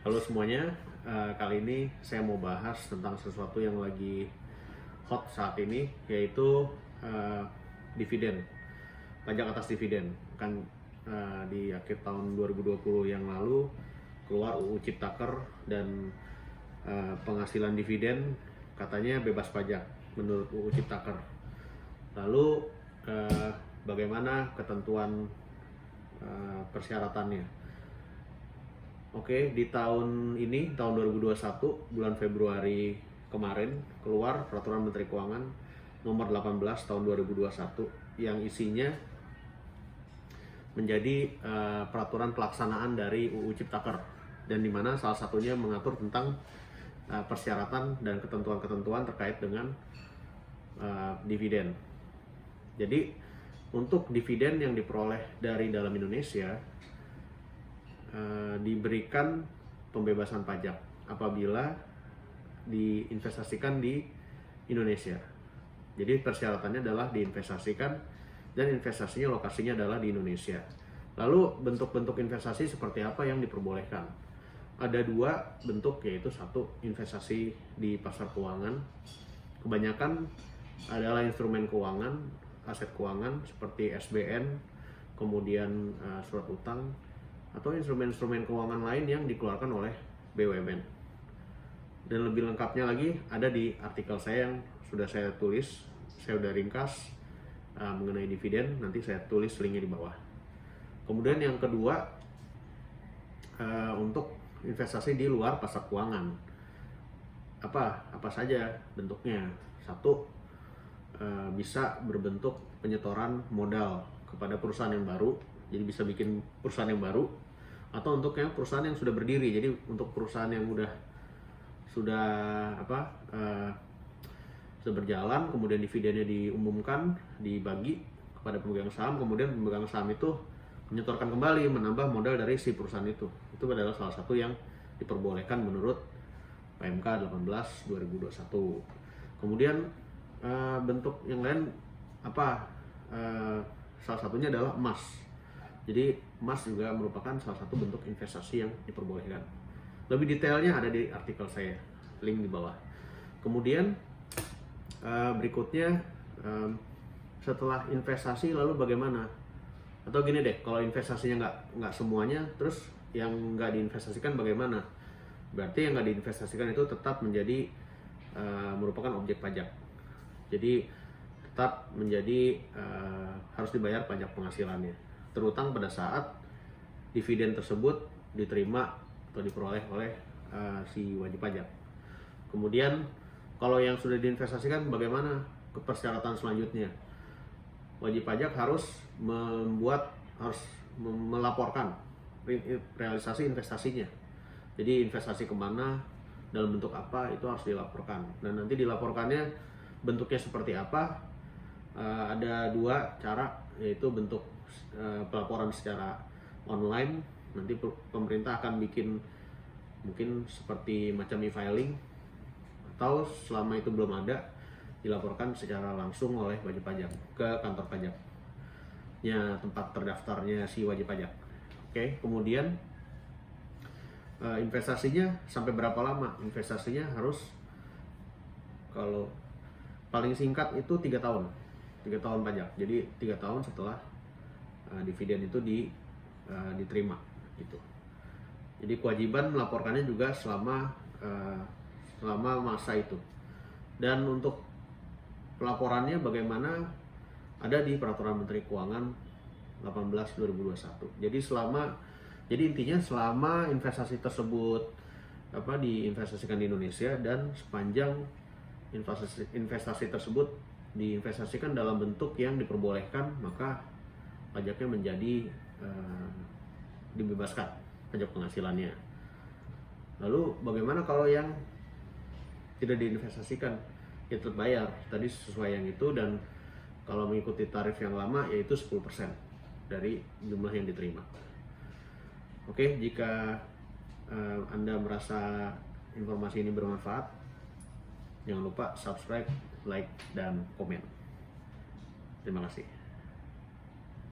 Halo semuanya, kali ini saya mau bahas tentang sesuatu yang lagi hot saat ini, yaitu dividen, pajak atas dividen. Kan di akhir tahun 2020 yang lalu keluar UU Ciptaker dan penghasilan dividen katanya bebas pajak menurut UU Ciptaker. Lalu bagaimana ketentuan persyaratannya? Oke, di tahun ini, tahun 2021, bulan Februari kemarin, keluar Peraturan Menteri Keuangan nomor 18 tahun 2021 yang isinya menjadi peraturan pelaksanaan dari UU Ciptaker, dan di mana salah satunya mengatur tentang persyaratan dan ketentuan-ketentuan terkait dengan dividen. Jadi, untuk dividen yang diperoleh dari dalam Indonesia diberikan pembebasan pajak apabila diinvestasikan di Indonesia. Jadi persyaratannya adalah diinvestasikan dan investasinya lokasinya adalah di Indonesia. Lalu bentuk-bentuk investasi seperti apa yang diperbolehkan? Ada dua bentuk, yaitu satu, investasi di pasar keuangan. Kebanyakan adalah instrumen keuangan, aset keuangan seperti SBN, kemudian surat utang, atau instrumen-instrumen keuangan lain yang dikeluarkan oleh BUMN. Dan lebih lengkapnya lagi ada di artikel saya yang sudah saya tulis, saya sudah ringkas mengenai dividen, nanti saya tulis linknya di bawah. Kemudian yang kedua, untuk investasi di luar pasar keuangan. Apa saja bentuknya? Satu, bisa berbentuk penyetoran modal kepada perusahaan yang baru, jadi bisa bikin perusahaan yang baru, atau untuk yang perusahaan yang sudah berdiri. Jadi untuk perusahaan yang sudah berjalan, kemudian dividennya diumumkan, dibagi kepada pemegang saham, kemudian pemegang saham itu menyetorkan kembali, menambah modal dari si perusahaan itu. Itu adalah salah satu yang diperbolehkan menurut PMK 18 2021. Kemudian bentuk yang lain salah satunya adalah emas. Jadi emas juga merupakan salah satu bentuk investasi yang diperbolehkan. Lebih detailnya ada di artikel saya, link di bawah. Kemudian berikutnya, setelah investasi lalu bagaimana? Atau gini deh, kalau investasinya nggak semuanya, terus yang nggak diinvestasikan bagaimana? Berarti yang nggak diinvestasikan itu tetap menjadi merupakan objek pajak. Jadi tetap menjadi harus dibayar pajak penghasilannya, terutama pada saat dividen tersebut diterima atau diperoleh oleh si wajib pajak. Kemudian kalau yang sudah diinvestasikan, bagaimana persyaratan selanjutnya? Wajib pajak harus melaporkan realisasi investasinya. Jadi investasi kemana, dalam bentuk apa, itu harus dilaporkan. Dan nanti dilaporkannya bentuknya seperti apa? Ada dua cara, yaitu bentuk pelaporan secara online. Nanti pemerintah akan bikin mungkin seperti macam e-filing, atau selama itu belum ada, dilaporkan secara langsung oleh wajib pajak ke kantor pajaknya, tempat terdaftarnya si wajib pajak. Oke, kemudian investasinya sampai berapa lama? Investasinya harus, kalau paling singkat itu 3 tahun pajak. Jadi 3 tahun setelah dividen itu diterima gitu. Jadi kewajiban melaporkannya juga selama masa itu. Dan untuk pelaporannya bagaimana, ada di Peraturan Menteri Keuangan 18 2021. Jadi intinya selama investasi tersebut diinvestasikan di Indonesia, dan sepanjang investasi tersebut diinvestasikan dalam bentuk yang diperbolehkan, maka pajaknya menjadi dibebaskan pajak penghasilannya. Lalu bagaimana kalau yang tidak diinvestasikan? Ya tetap bayar tadi sesuai yang itu, dan kalau mengikuti tarif yang lama yaitu 10% dari jumlah yang diterima. Oke, jika Anda merasa informasi ini bermanfaat, jangan lupa subscribe, like, dan komen. Terima kasih.